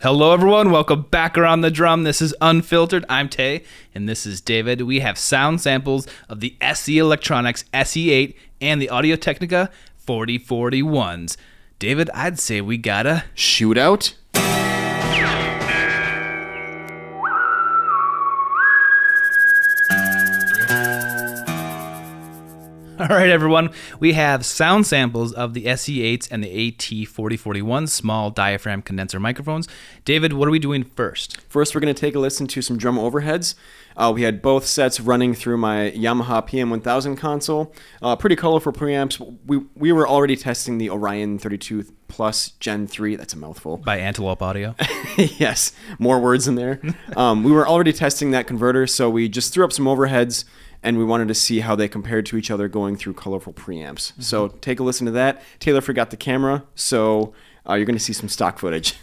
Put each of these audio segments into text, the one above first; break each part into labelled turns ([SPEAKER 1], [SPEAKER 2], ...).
[SPEAKER 1] Hello, everyone. Welcome back around the drum. This is Unfiltered. I'm Tay, and this is David. We have sound samples of the sEElectronics sE8 and the Audio-Technica 4041s. David, I'd say we gotta
[SPEAKER 2] shoot out.
[SPEAKER 1] All right, everyone. We have sound samples of the sE8s and the AT4041 small diaphragm condenser microphones. David, what are we doing first?
[SPEAKER 2] First, we're going to take a listen to some drum overheads. We had both sets running through my Yamaha PM1000 console. Pretty colorful preamps. We were already testing the Orion 32 Plus Gen 3. That's a mouthful.
[SPEAKER 1] By Antelope Audio.
[SPEAKER 2] Yes, more words in there. We were already testing that converter, so we just threw up some overheads, and we wanted to see how they compared to each other going through colorful preamps. Mm-hmm. So take a listen to that. Taylor forgot the camera, so you're going to see some stock footage.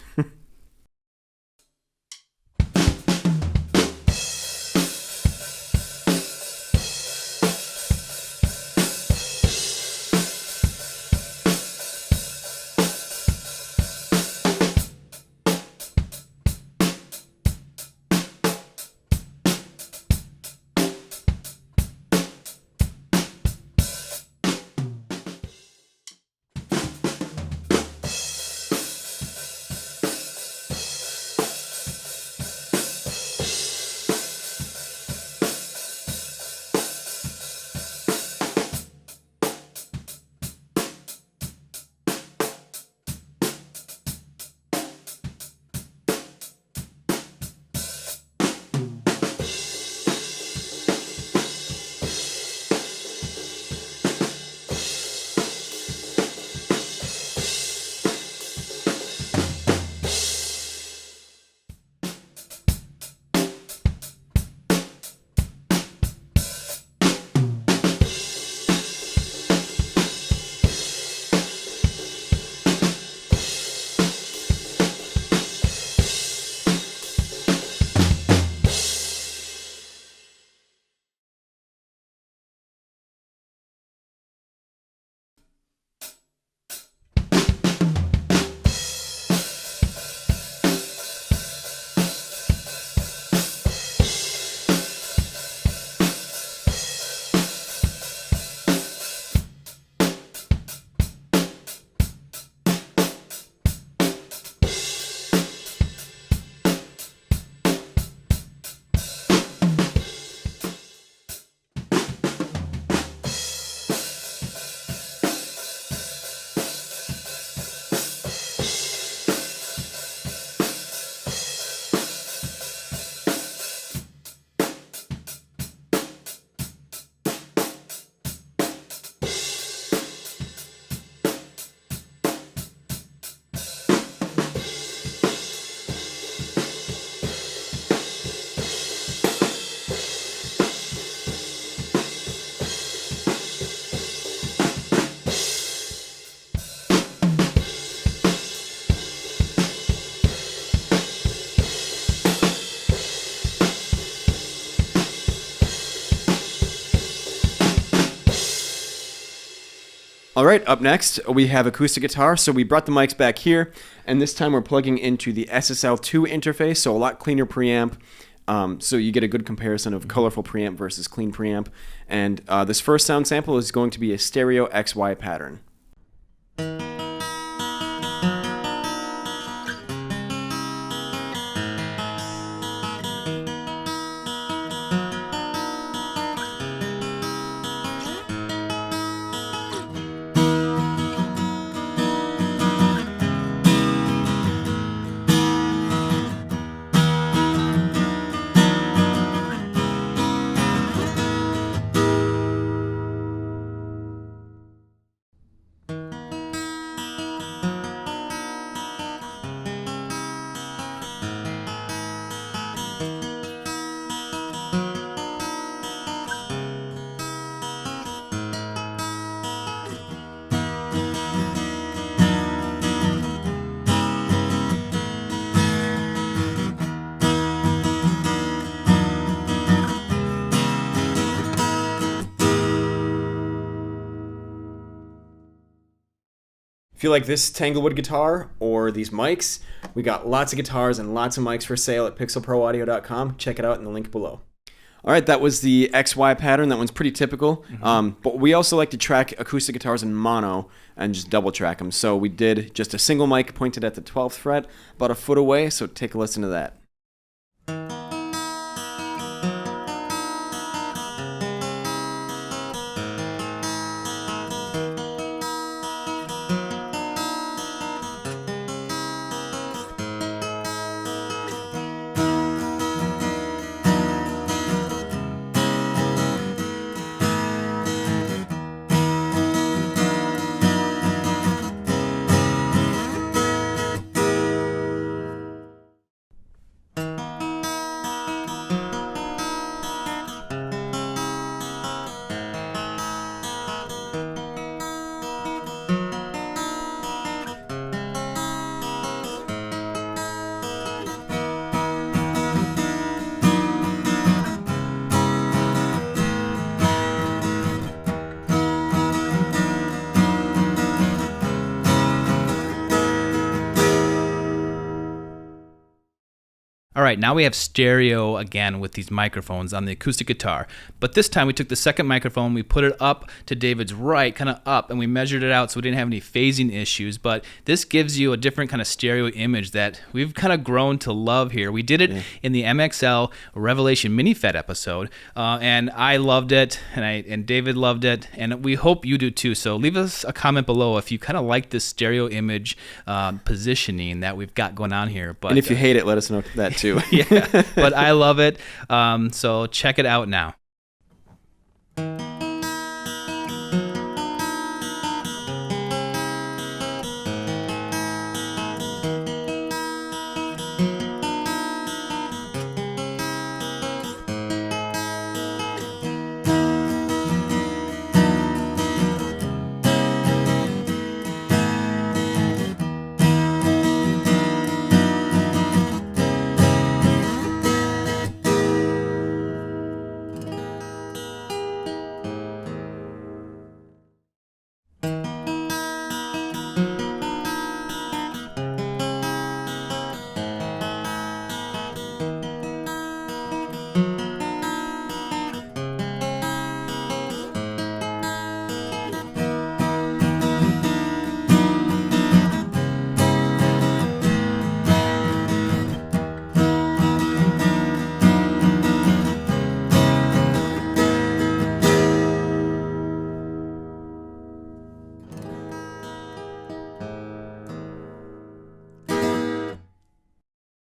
[SPEAKER 2] All right, up next, we have acoustic guitar. So we brought the mics back here, and this time we're plugging into the SSL2 interface, so a lot cleaner preamp. So you get a good comparison of colorful preamp versus clean preamp. And this first sound sample is going to be a stereo XY pattern. you like this Tanglewood guitar or these mics, we got lots of guitars and lots of mics for sale at pixelproaudio.com. Check it out in the link below. All right, that was the XY pattern. That one's pretty typical. But we also like to track acoustic guitars in mono and just double track them. So we did just a single mic pointed at the 12th fret, about a foot away. So take a listen to that.
[SPEAKER 1] All right, now we have stereo again with these microphones on the acoustic guitar. But this time we took the second microphone, we put it up to David's right, kind of up, and we measured it out so we didn't have any phasing issues. But this gives you a different kind of stereo image that we've kind of grown to love here. We did it in the MXL Revelation Mini Fed episode, and I loved it, and David loved it, and we hope you do too. So leave us a comment below if you kind of like this stereo image positioning that we've got going on here. But,
[SPEAKER 2] and if you hate it, let us know that too.
[SPEAKER 1] Yeah, but I love it. So check it out now.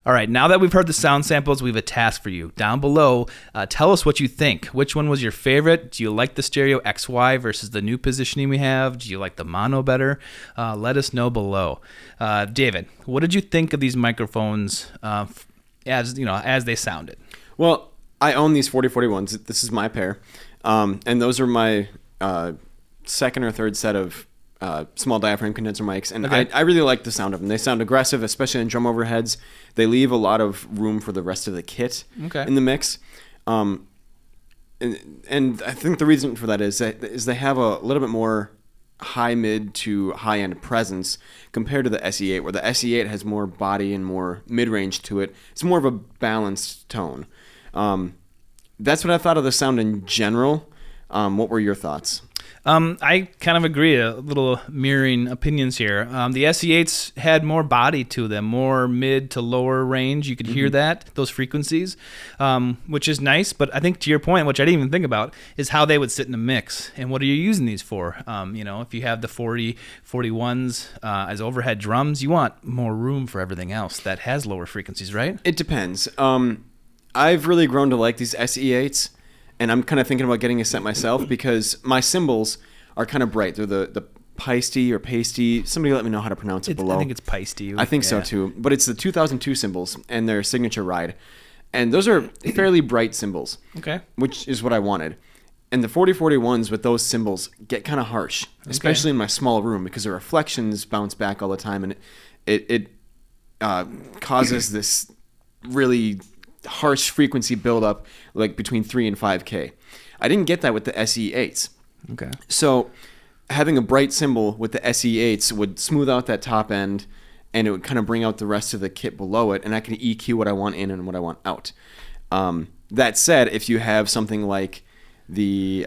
[SPEAKER 1] All right, now that we've heard the sound samples, we have a task for you. Down below, tell us what you think. Which one was your favorite? Do you like the stereo XY versus the new positioning we have? Do you like the mono better? Let us know below. David, what did you think of these microphones as they sounded?
[SPEAKER 2] Well, I own these 4041s. This is my pair. And those are my second or third set of small diaphragm condenser mics, and
[SPEAKER 1] Okay.
[SPEAKER 2] I really like the sound of them. They sound aggressive, especially in drum overheads. They leave a lot of room for the rest of the kit in the mix. And I think the reason for that is they have a little bit more high mid to high end presence compared to the SE8, where the SE8 has more body and more mid range to it. It's more of a balanced tone. That's what I thought of the sound in general. What were your thoughts?
[SPEAKER 1] I kind of agree, a little mirroring opinions here. The SE8s had more body to them, more mid to lower range. You could hear those frequencies, which is nice. But I think to your point, which I didn't even think about, is how they would sit in a mix. And what are you using these for? If you have the 4041s as overhead drums, you want more room for everything else that has lower frequencies, right?
[SPEAKER 2] It depends. I've really grown to like these SE8s. And I'm kind of thinking about getting a set myself because my cymbals are kind of bright. They're the Peisty or Pasty. Somebody let me know how to pronounce it below.
[SPEAKER 1] I think it's Peisty.
[SPEAKER 2] I think so too. But it's the 2002 cymbals and their signature ride. And those are fairly bright cymbals, which is what I wanted. And the 4041s with those cymbals get kind of harsh, especially in my small room because the reflections bounce back all the time. And it causes this really harsh frequency buildup like between 3 and 5K. I didn't get that with the SE8s.
[SPEAKER 1] Okay.
[SPEAKER 2] So having a bright cymbal with the sE8s would smooth out that top end, and it would kind of bring out the rest of the kit below it, and I can EQ what I want in and what I want out. That said, if you have something like the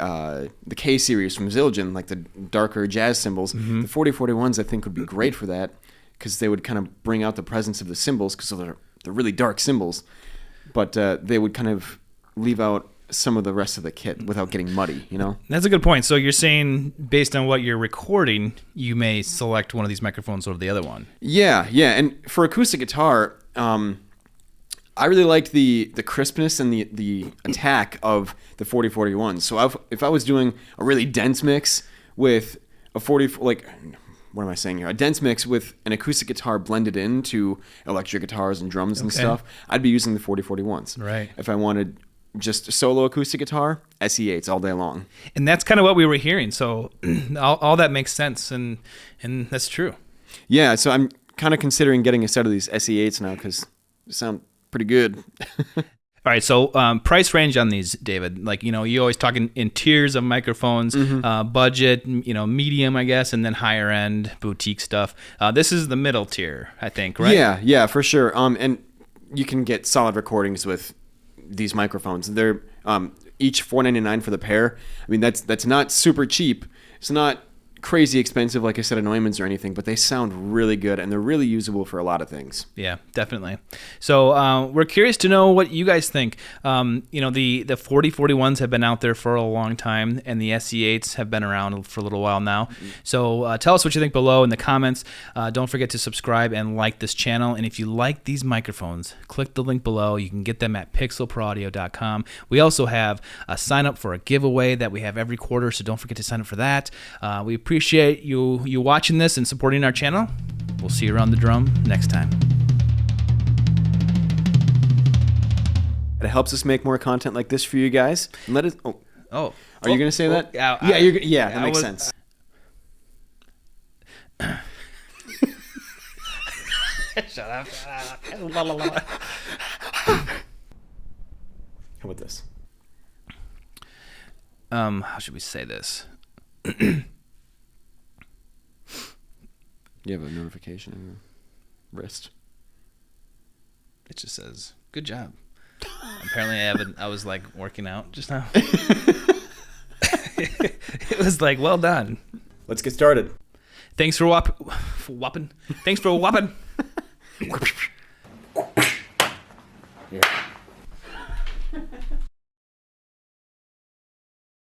[SPEAKER 2] K series from Zildjian, like the darker jazz cymbals, the 4041s I think would be great for that, because they would kind of bring out the presence of the cymbals, because they're really dark cymbals, but they would kind of leave out some of the rest of the kit without getting muddy, you know?
[SPEAKER 1] That's a good point. So you're saying, based on what you're recording, you may select one of these microphones over the other one.
[SPEAKER 2] Yeah. And for acoustic guitar, I really liked the crispness and the attack of the 4041. So if I was doing a really dense mix with a 40, like, what am I saying here? A dense mix with an acoustic guitar blended into electric guitars and drums and stuff, I'd be using the 4041s.
[SPEAKER 1] Right.
[SPEAKER 2] If I wanted just solo acoustic guitar, sE8s all day long.
[SPEAKER 1] And that's kind of what we were hearing. So all that makes sense, and that's true.
[SPEAKER 2] Yeah, so I'm kind of considering getting a set of these sE8s now because they sound pretty good.
[SPEAKER 1] All right, so price range on these, David. Like, you always talking in tiers of microphones, budget, medium, I guess, and then higher end boutique stuff. This is the middle tier, I think, right?
[SPEAKER 2] Yeah, for sure. And you can get solid recordings with these microphones. They're each $4.99 for the pair. I mean, that's not super cheap. It's not crazy expensive, like I said, at Neumann's or anything, but they sound really good, and they're really usable for a lot of things.
[SPEAKER 1] Yeah, definitely. So we're curious to know what you guys think. The 4041s have been out there for a long time, and the sE8s have been around for a little while now. So tell us what you think below in the comments. Don't forget to subscribe and like this channel. And if you like these microphones, click the link below. You can get them at pixelproaudio.com. We also have a sign up for a giveaway that we have every quarter, so don't forget to sign up for that. We appreciate you watching this and supporting our channel. We'll see you around the drum next time.
[SPEAKER 2] It helps us make more content like this for you guys. And let us. Are you gonna say that?
[SPEAKER 1] That
[SPEAKER 2] makes sense.
[SPEAKER 1] Shut up.
[SPEAKER 2] How about this?
[SPEAKER 1] How should we say this?
[SPEAKER 2] You have a notification on your wrist.
[SPEAKER 1] It just says, "Good job." Apparently, I was like working out just now. It was like, "Well done."
[SPEAKER 2] Let's get started.
[SPEAKER 1] Thanks for whopping. Thanks for whopping.